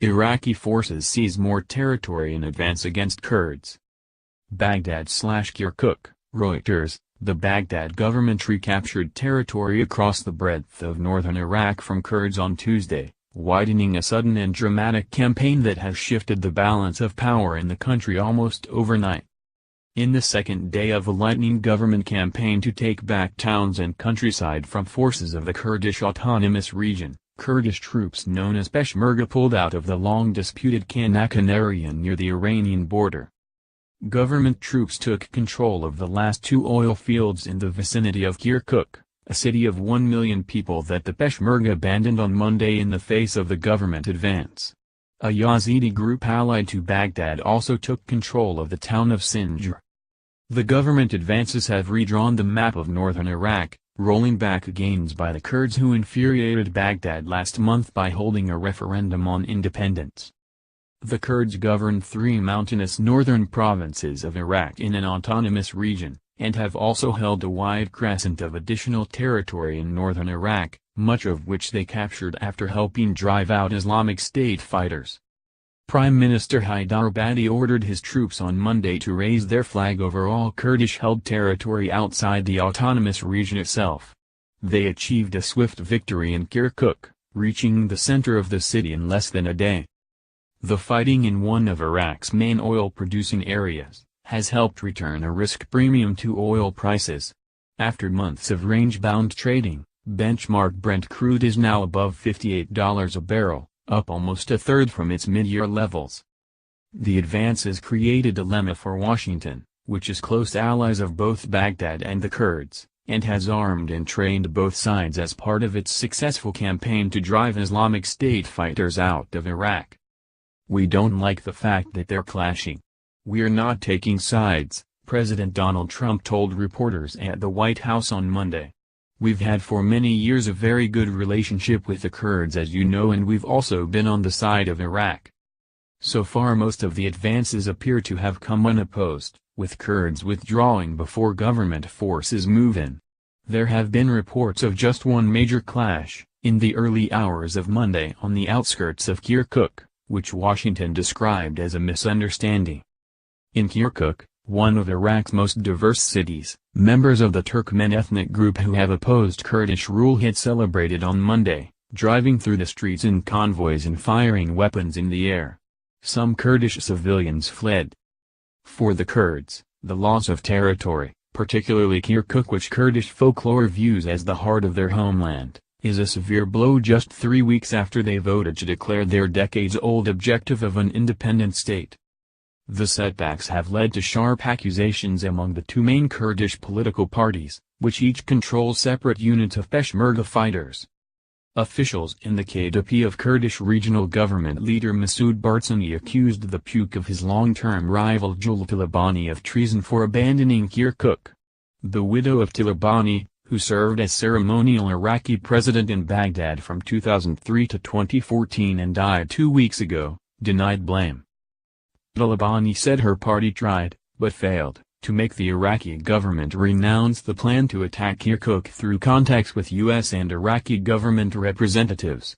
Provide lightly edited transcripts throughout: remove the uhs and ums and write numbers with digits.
Iraqi forces seize more territory in advance against Kurds. Baghdad/Kirkuk, Reuters. The Baghdad government recaptured territory across the breadth of northern Iraq from Kurds on Tuesday, widening a sudden and dramatic campaign that has shifted the balance of power in the country almost overnight. In the second day of a lightning government campaign to take back towns and countryside from forces of the Kurdish autonomous region, Kurdish troops known as Peshmerga pulled out of the long-disputed Khanaqin area near the Iranian border. Government troops took control of the last two oil fields in the vicinity of Kirkuk, a city of 1 million people that the Peshmerga abandoned on Monday in the face of the government advance. A Yazidi group allied to Baghdad also took control of the town of Sinjar. The government advances have redrawn the map of northern Iraq, rolling back gains by the Kurds who infuriated Baghdad last month by holding a referendum on independence. The Kurds govern 3 mountainous northern provinces of Iraq in an autonomous region, and have also held a wide crescent of additional territory in northern Iraq, much of which they captured after helping drive out Islamic State fighters. Prime Minister Hyderabadi ordered his troops on Monday to raise their flag over all Kurdish-held territory outside the autonomous region itself. They achieved a swift victory in Kirkuk, reaching the center of the city in less than a day. The fighting in one of Iraq's main oil-producing areas has helped return a risk premium to oil prices. After months of range-bound trading, benchmark Brent crude is now above $58 a barrel, up almost a third from its mid-year levels. The advances create a dilemma for Washington, which is close allies of both Baghdad and the Kurds, and has armed and trained both sides as part of its successful campaign to drive Islamic State fighters out of Iraq. "We don't like the fact that they're clashing. We're not taking sides," President Donald Trump told reporters at the White House on Monday. "We've had for many years a very good relationship with the Kurds, as you know, and we've also been on the side of Iraq." So far most of the advances appear to have come unopposed, with Kurds withdrawing before government forces move in. There have been reports of just one major clash, in the early hours of Monday on the outskirts of Kirkuk, which Washington described as a misunderstanding. In Kirkuk, one of Iraq's most diverse cities, members of the Turkmen ethnic group who have opposed Kurdish rule had celebrated on Monday, driving through the streets in convoys and firing weapons in the air. Some Kurdish civilians fled. For the Kurds, the loss of territory, particularly Kirkuk, which Kurdish folklore views as the heart of their homeland, is a severe blow just 3 weeks after they voted to declare their decades-old objective of an independent state. The setbacks have led to sharp accusations among the two main Kurdish political parties, which each control separate units of Peshmerga fighters. Officials in the KDP of Kurdish regional government leader Masoud Barzani accused the PUK of his long-term rival Jul Talabani of treason for abandoning Kirkuk. The widow of Talabani, who served as ceremonial Iraqi president in Baghdad from 2003 to 2014 and died 2 weeks ago, denied blame. Talabani said her party tried, but failed, to make the Iraqi government renounce the plan to attack Kirkuk through contacts with U.S. and Iraqi government representatives.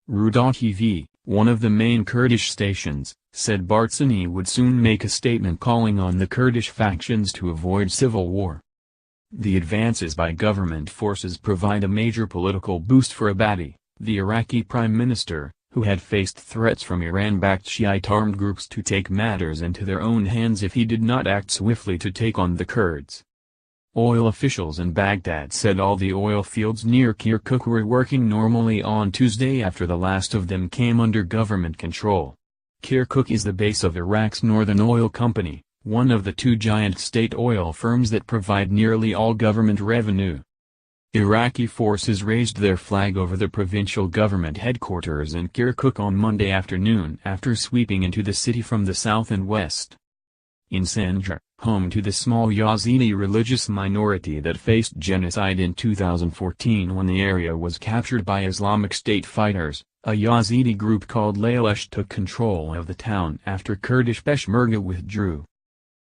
Ru.TV, one of the main Kurdish stations, said Barzani would soon make a statement calling on the Kurdish factions to avoid civil war. The advances by government forces provide a major political boost for Abadi, the Iraqi prime minister, who had faced threats from Iran-backed Shiite armed groups to take matters into their own hands if he did not act swiftly to take on the Kurds. Oil officials in Baghdad said all the oil fields near Kirkuk were working normally on Tuesday after the last of them came under government control. Kirkuk is the base of Iraq's Northern Oil Company, one of the two giant state oil firms that provide nearly all government revenue. Iraqi forces raised their flag over the provincial government headquarters in Kirkuk on Monday afternoon after sweeping into the city from the south and west. In Sinjar, home to the small Yazidi religious minority that faced genocide in 2014 when the area was captured by Islamic State fighters, a Yazidi group called Laylesh took control of the town after Kurdish Peshmerga withdrew.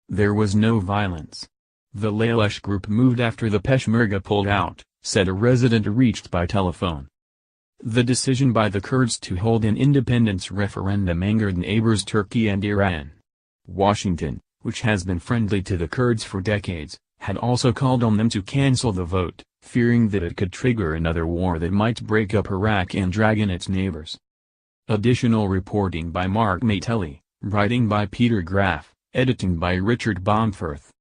There was no violence. The Laylesh group moved after the Peshmerga pulled out, said a resident reached by telephone. The decision by the Kurds to hold an independence referendum angered neighbors Turkey and Iran. Washington, which has been friendly to the Kurds for decades, had also called on them to cancel the vote, fearing that it could trigger another war that might break up Iraq and drag in its neighbors. Additional reporting by Mark Matelli, writing by Peter Graff, editing by Richard Baumfirth.